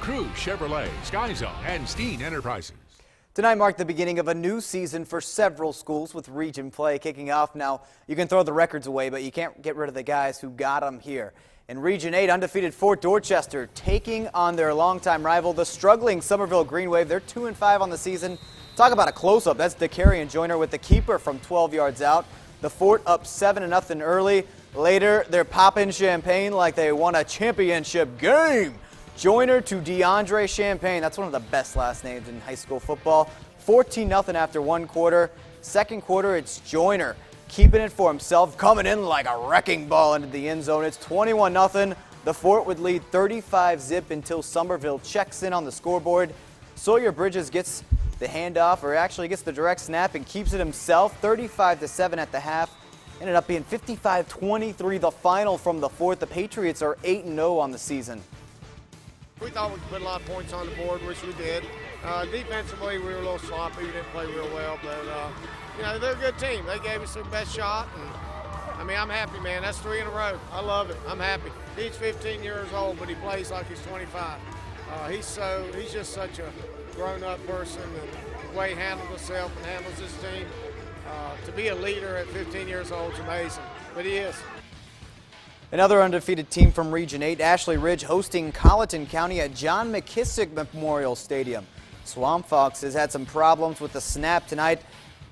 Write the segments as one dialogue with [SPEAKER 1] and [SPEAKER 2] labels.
[SPEAKER 1] Crew Chevrolet, Sky Zone, and Steen Enterprises.
[SPEAKER 2] Tonight marked the beginning of a new season for several schools with region play kicking off. Now, you can throw the records away, but you can't get rid of the guys who got them here. In Region 8, undefeated Fort Dorchester taking on their longtime rival, the struggling Somerville Green Wave. They're 2-5 on the season. Talk about a close-up. That's DeCarrion Joyner with the keeper from 12 yards out. The Fort up 7-0 early. Later, they're popping champagne like they won a championship game. Joyner to DeAndre Champagne. That's one of the best last names in high school football. 14-0 after one quarter. Second quarter, it's Joyner keeping it for himself, coming in like a wrecking ball into the end zone. It's 21-0. The Fort would lead 35-zip until Somerville checks in on the scoreboard. Sawyer Bridges gets the handoff, or actually gets the direct snap and keeps it himself. 35-7 at the half. Ended up being 55-23 the final from the Fort. The Patriots are 8-0 on the season.
[SPEAKER 3] We thought we could put a lot of points on the board, which we did. Defensively, we were a little sloppy. We didn't play real well, but you know, they're a good team. They gave us their best shot, and I mean, I'm happy, man. That's 3 in a row. I love it. I'm happy. He's 15 years old, but he plays like he's 25. He's just such a grown-up person, and the way he handles himself and handles his team. To be a leader at 15 years old is amazing, but he is.
[SPEAKER 2] Another undefeated team from Region 8, Ashley Ridge, hosting Colleton County at John McKissick Memorial Stadium. Swamp Fox has had some problems with the snap tonight.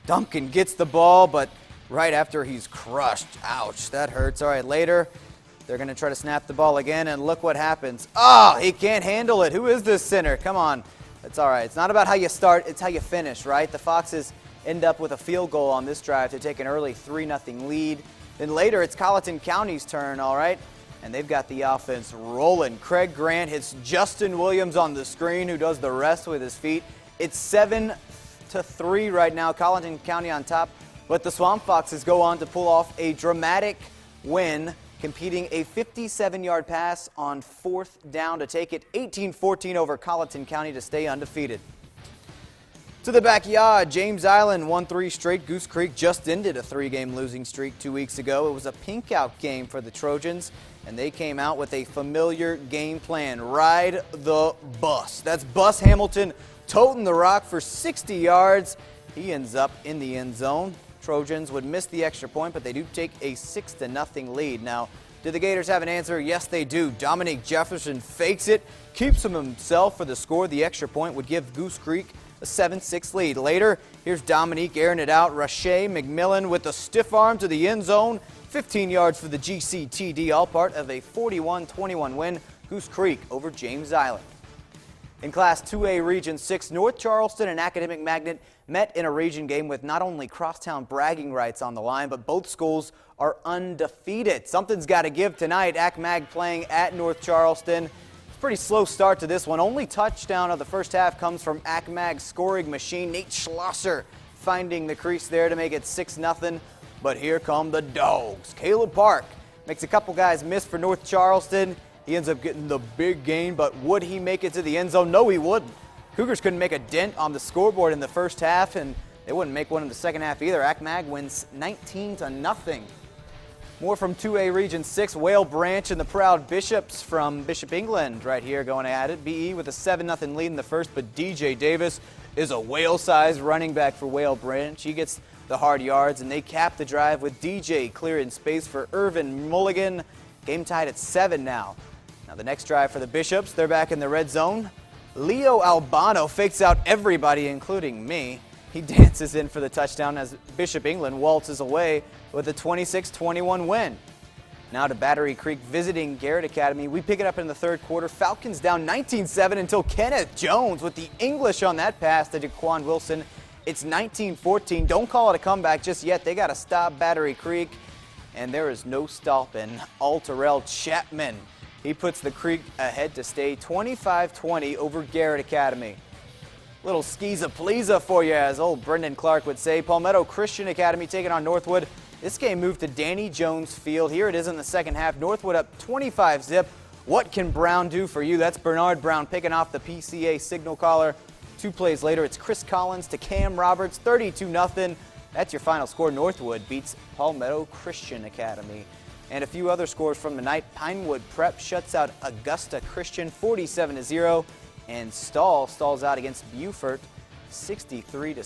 [SPEAKER 2] Duncan gets the ball, but right after he's crushed. Ouch, that hurts. All right, later they're going to try to snap the ball again, and look what happens. Oh, he can't handle it. Who is this center? Come on. It's all right. It's not about how you start, it's how you finish, right? The Foxes end up with a field goal on this drive to take an early 3-0 lead. Then later, it's Colleton County's turn, all right? And they've got the offense rolling. Craig Grant hits Justin Williams on the screen, who does the rest with his feet. It's 7-3 right now, Colleton County on top. But the Swamp Foxes go on to pull off a dramatic win, competing a 57-yard pass on 4th down to take it 18-14 over Colleton County to stay undefeated. To the backyard, James Island won 3 straight. Goose Creek just ended a 3-game losing streak 2 weeks ago. It was a pink-out game for the Trojans, and they came out with a familiar game plan. Ride the bus. That's Bus Hamilton toting the rock for 60 yards. He ends up in the end zone. Trojans would miss the extra point, but they do take a 6-0 lead. Now, do the Gators have an answer? Yes, they do. Dominique Jefferson fakes it, keeps him himself for the score. The extra point would give Goose Creek a 7-6 lead. Later, here's Dominique airing it out. Rashay McMillan with the stiff arm to the end zone. 15 yards for the GCTD, all part of a 41-21 win. Goose Creek over James Island. In Class 2A Region 6, North Charleston and Academic Magnet met in a region game with not only crosstown bragging rights on the line, but both schools are undefeated. Something's got to give tonight. AcMag playing at North Charleston. Pretty slow start to this one. Only touchdown of the first half comes from AcMag's scoring machine. Nate Schlosser finding the crease there to make it 6-0. But here come the Dogs. Caleb Park makes a couple guys miss for North Charleston. He ends up getting the big gain, but would he make it to the end zone? No, he wouldn't. Cougars couldn't make a dent on the scoreboard in the first half, and they wouldn't make one in the second half either. AcMag wins 19-0. More from 2A Region 6, Whale Branch and the Proud Bishops from Bishop England right here going at it. BE with a 7-0 lead in the first, but DJ Davis is a whale-sized running back for Whale Branch. He gets the hard yards, and they cap the drive with DJ clearing space for Irvin Mulligan. Game tied at 7 now. Now the next drive for the Bishops, they're back in the red zone. Leo Albano fakes out everybody, including me. He dances in for the touchdown as Bishop England waltzes away with a 26-21 win. Now to Battery Creek visiting Garrett Academy. We pick it up in the third quarter. Falcons down 19-7 until Kenneth Jones with the English on that pass to Jaquan Wilson. It's 19-14. Don't call it a comeback just yet. They got to stop Battery Creek, and there is no stopping Alterrell Chapman. He puts the Creek ahead to stay 25-20 over Garrett Academy. Little skeeza-pleeza for you, as old Brendan Clark would say. Palmetto Christian Academy taking on Northwood. This game moved to Danny Jones Field. Here it is in the second half. Northwood up 25-zip. What can Brown do for you? That's Bernard Brown picking off the PCA signal caller. 2 plays later, it's Chris Collins to Cam Roberts, 32-0. That's your final score. Northwood beats Palmetto Christian Academy. And a few other scores from the night. Pinewood Prep shuts out Augusta Christian 47-0. And Stalls out against Beaufort 63-6.